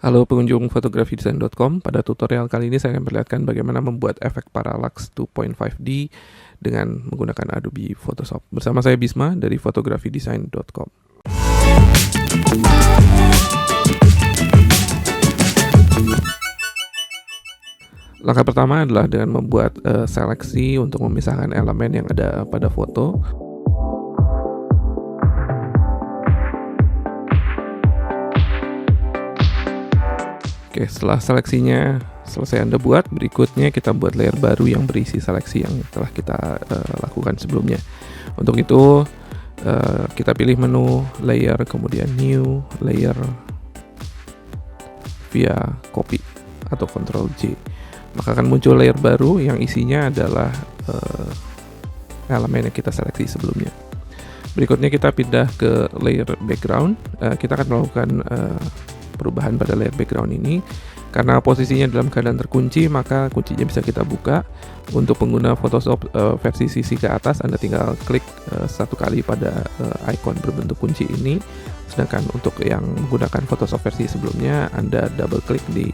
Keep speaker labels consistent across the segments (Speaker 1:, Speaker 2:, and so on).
Speaker 1: Halo pengunjung fotografidesign.com, pada tutorial kali ini saya akan perlihatkan bagaimana membuat efek parallax 2.5D dengan menggunakan Adobe Photoshop. Bersama saya Bisma dari fotografidesign.com. Langkah pertama adalah dengan membuat seleksi untuk memisahkan elemen yang ada pada foto. Oke, setelah seleksinya selesai Anda buat, berikutnya kita buat layer baru yang berisi seleksi yang telah kita lakukan sebelumnya. Untuk itu, kita pilih menu layer, kemudian new layer via copy atau Ctrl J. Maka akan muncul layer baru yang isinya adalah elemen yang kita seleksi sebelumnya. Berikutnya kita pindah ke layer background. Kita akan melakukan perubahan pada layer background ini. Karena posisinya dalam keadaan terkunci, maka kuncinya bisa kita buka. Untuk pengguna Photoshop versi sisi ke atas, Anda tinggal klik satu kali pada icon berbentuk kunci ini. Sedangkan untuk yang menggunakan Photoshop versi sebelumnya, Anda double klik di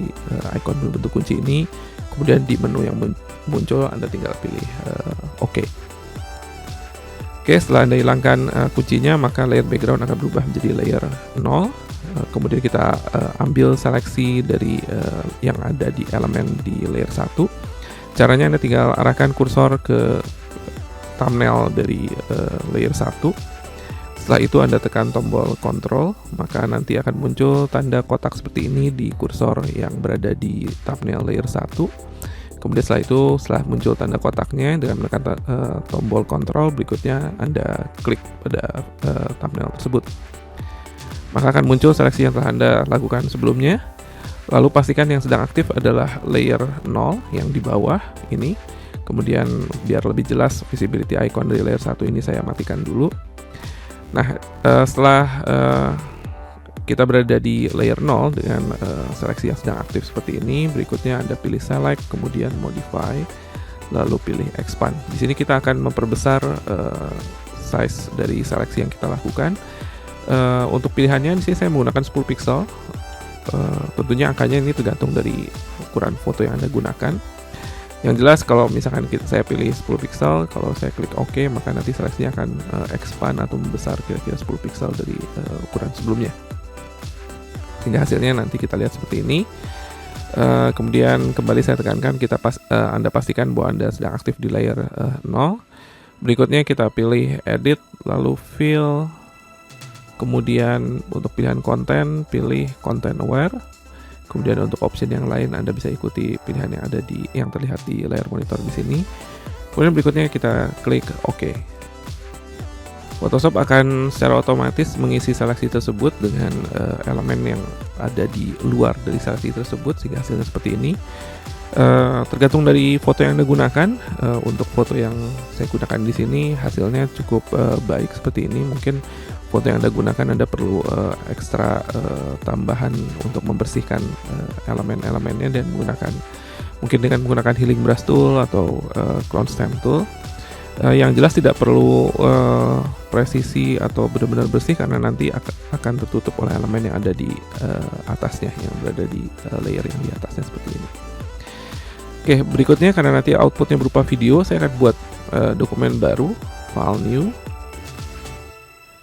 Speaker 1: icon berbentuk kunci ini. Kemudian di menu yang muncul, Anda tinggal pilih OK. Oke, setelah Anda hilangkan kuncinya, maka layer background akan berubah menjadi layer 0. Kemudian kita ambil seleksi dari yang ada di elemen di layer 1. Caranya Anda tinggal arahkan kursor ke thumbnail dari layer 1. Setelah itu Anda tekan tombol Ctrl, maka nanti akan muncul tanda kotak seperti ini di kursor yang berada di thumbnail layer 1. Kemudian setelah muncul tanda kotaknya, dengan menekan tombol Ctrl, berikutnya Anda klik pada thumbnail tersebut. Maka akan muncul seleksi yang telah Anda lakukan sebelumnya. Lalu pastikan yang sedang aktif adalah layer 0 yang di bawah ini. Kemudian biar lebih jelas visibility icon dari layer 1 ini saya matikan dulu. Nah, setelah kita berada di layer 0 dengan seleksi yang sedang aktif seperti ini, berikutnya Anda pilih select, kemudian modify, lalu pilih expand. Di sini kita akan memperbesar size dari seleksi yang kita lakukan. Untuk pilihannya di sini saya menggunakan 10 pixel. Tentunya angkanya ini tergantung dari ukuran foto yang Anda gunakan. Yang jelas kalau misalkan saya pilih 10 pixel, kalau saya klik OK, maka nanti seleksinya akan expand atau membesar kira-kira 10 pixel dari ukuran sebelumnya. Sehingga hasilnya nanti kita lihat seperti ini. Kemudian kembali saya tekankan, Anda pastikan bahwa Anda sedang aktif di layer 0. Berikutnya kita pilih edit, lalu fill. Kemudian untuk pilihan konten, pilih content aware. Kemudian untuk option yang lain Anda bisa ikuti pilihan yang terlihat di layar monitor di sini. Kemudian berikutnya kita klik OK. Photoshop akan secara otomatis mengisi seleksi tersebut dengan elemen yang ada di luar dari seleksi tersebut sehingga hasilnya seperti ini. Tergantung dari foto yang Anda gunakan. Untuk foto yang saya gunakan di sini hasilnya cukup baik seperti ini. Mungkin foto yang Anda gunakan Anda perlu ekstra tambahan untuk membersihkan elemen-elemennya dan mungkin dengan menggunakan healing brush tool atau clone stamp tool. Yang jelas tidak perlu presisi atau benar-benar bersih karena nanti akan tertutup oleh elemen yang ada di atasnya, yang berada di layer yang di atasnya seperti ini. Oke, berikutnya karena nanti outputnya berupa video, saya akan buat dokumen baru, file new.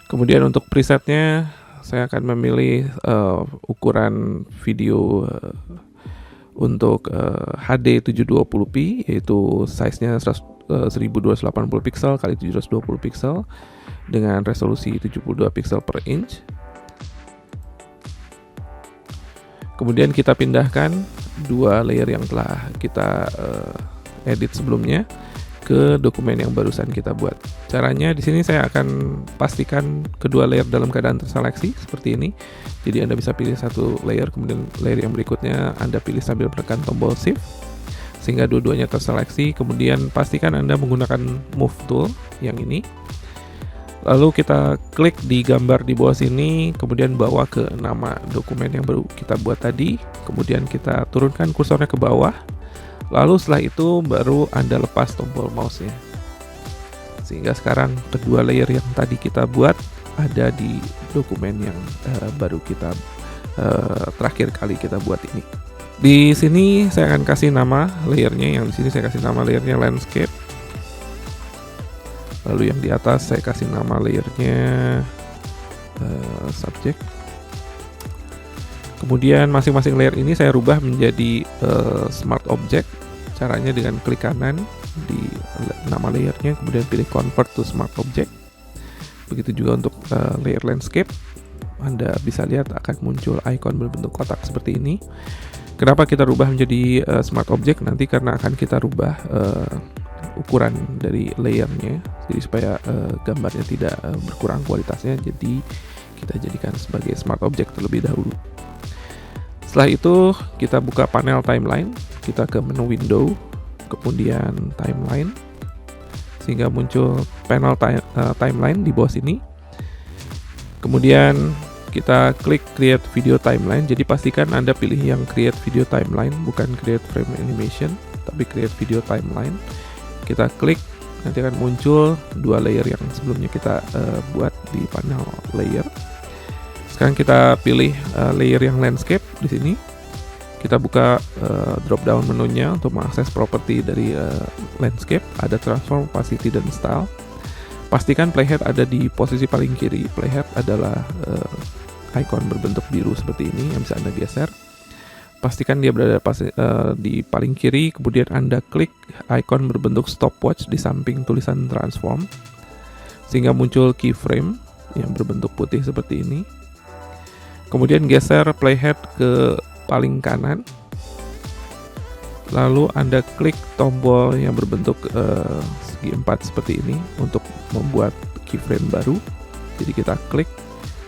Speaker 1: Kemudian untuk presetnya, saya akan memilih ukuran video untuk HD 720p, yaitu size-nya 1280 pixel x 720 pixel dengan resolusi 72 pixel per inch. Kemudian kita pindahkan dua layer yang telah kita edit sebelumnya ke dokumen yang barusan kita buat. Caranya di sini saya akan pastikan kedua layer dalam keadaan terseleksi seperti ini. Jadi Anda bisa pilih satu layer, kemudian layer yang berikutnya Anda pilih sambil menekan tombol Shift sehingga dua-duanya terseleksi. Kemudian pastikan Anda menggunakan Move Tool yang ini. Lalu kita klik di gambar di bawah sini, kemudian bawa ke nama dokumen yang baru kita buat tadi. Kemudian kita turunkan kursornya ke bawah. Lalu setelah itu baru Anda lepas tombol mouse-nya. Sehingga sekarang kedua layer yang tadi kita buat ada di dokumen yang baru kita terakhir kali kita buat ini. Di sini saya akan kasih nama layernya, yang di sini saya kasih nama layernya landscape. Lalu yang di atas saya kasih nama layernya subject. Kemudian masing-masing layer ini saya rubah menjadi smart object. Caranya dengan klik kanan di nama layernya, kemudian pilih convert to smart object. Begitu juga untuk layer landscape. Anda bisa lihat akan muncul icon berbentuk kotak seperti ini. Kenapa kita rubah menjadi smart object? Nanti karena akan kita rubah ukuran dari layernya, jadi supaya gambarnya tidak berkurang kualitasnya. Jadi kita jadikan sebagai smart object terlebih dahulu. Setelah itu kita buka panel timeline, kita ke menu window, kemudian timeline, sehingga muncul panel timeline di bawah sini. Kemudian kita klik create video timeline. Jadi pastikan Anda pilih yang create video timeline, bukan create frame animation, tapi create video timeline. Kita klik, nanti akan muncul dua layer yang sebelumnya kita buat di panel layer. Sekarang kita pilih layer yang landscape di sini. Kita buka drop down menunya untuk mengakses properti dari landscape. Ada transform, opacity, dan style. Pastikan playhead ada di posisi paling kiri. Playhead adalah icon berbentuk biru seperti ini yang bisa Anda geser. Pastikan dia berada di paling kiri, kemudian Anda klik icon berbentuk stopwatch di samping tulisan transform, sehingga muncul keyframe yang berbentuk putih seperti ini. Kemudian geser playhead ke paling kanan, lalu Anda klik tombol yang berbentuk segi 4 seperti ini untuk membuat keyframe baru. Jadi kita klik,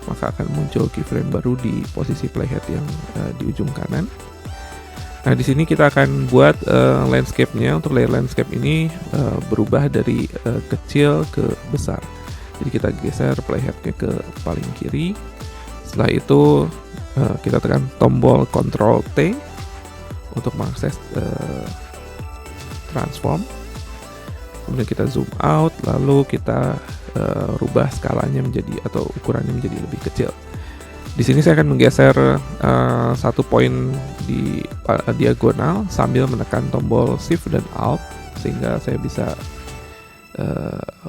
Speaker 1: maka akan muncul keyframe baru di posisi playhead yang di ujung kanan. Nah, di sini kita akan buat landscape-nya. Untuk layer landscape ini berubah dari kecil ke besar. Jadi kita geser playhead-nya ke paling kiri. Setelah itu kita tekan tombol Ctrl T untuk mengakses transform. Kemudian kita zoom out, lalu kita rubah skalanya menjadi atau ukurannya menjadi lebih kecil. Di sini saya akan menggeser satu poin di diagonal sambil menekan tombol Shift dan Alt, sehingga saya bisa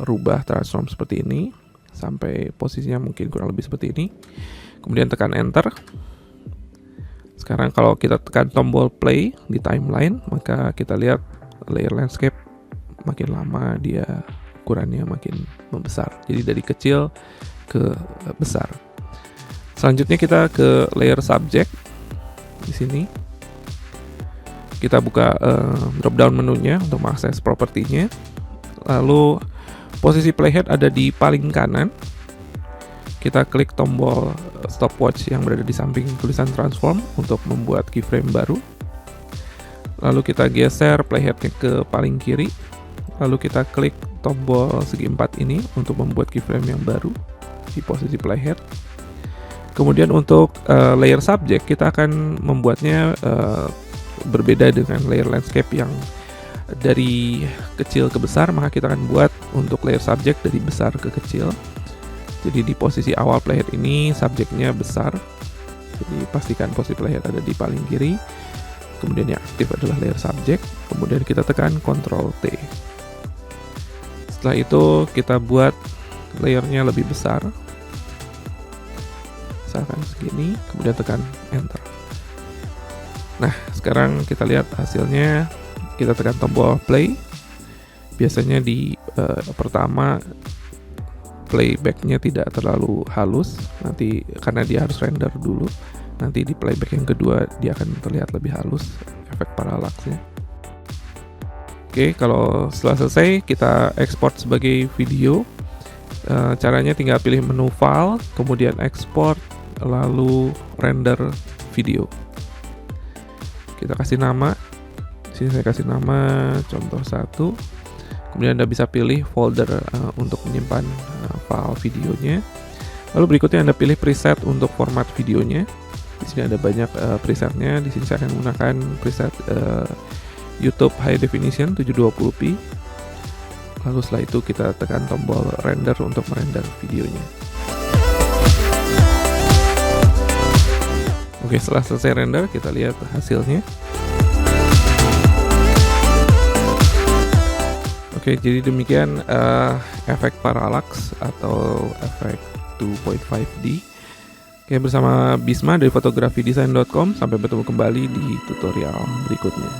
Speaker 1: rubah transform seperti ini sampai posisinya mungkin kurang lebih seperti ini. Kemudian tekan Enter. Sekarang kalau kita tekan tombol Play di timeline, maka kita lihat layer landscape makin lama dia ukurannya makin membesar. Jadi dari kecil ke besar. Selanjutnya kita ke layer subject. Di sini kita buka drop down menunya untuk mengakses propertinya. Lalu posisi playhead ada di paling kanan. Kita klik tombol stopwatch yang berada di samping tulisan transform untuk membuat keyframe baru. Lalu kita geser playheadnya ke paling kiri. Lalu kita klik tombol segi 4 ini untuk membuat keyframe yang baru di posisi playhead. Kemudian untuk layer subject kita akan membuatnya berbeda dengan layer landscape yang dari kecil ke besar, maka kita akan buat untuk layer subject dari besar ke kecil. Jadi di posisi awal playhead ini subjeknya besar. Jadi pastikan posisi playhead ada di paling kiri. Kemudian yang aktif adalah layer subject. Kemudian kita tekan Ctrl T. Setelah itu kita buat layernya lebih besar. Misalkan segini, kemudian tekan Enter. Nah, sekarang kita lihat hasilnya. Kita tekan tombol Play. Biasanya di pertama playbacknya tidak terlalu halus, nanti karena dia harus render dulu. Nanti di playback yang kedua dia akan terlihat lebih halus efek paralaksnya. Oke, kalau setelah selesai kita ekspor sebagai video. Caranya tinggal pilih menu file, kemudian export, lalu render video. Kita kasih nama. Di sini saya kasih nama contoh 1. Kemudian Anda bisa pilih folder untuk menyimpan file videonya. Lalu berikutnya Anda pilih preset untuk format videonya. Di sini ada banyak presetnya. Di sini saya akan menggunakan preset YouTube High Definition 720p. Lalu setelah itu kita tekan tombol render untuk merender videonya. Oke, setelah selesai render, kita lihat hasilnya. Oke, jadi demikian efek parallax atau efek 2.5D. Oke, bersama Bisma dari fotografidesign.com. Sampai bertemu kembali di tutorial berikutnya.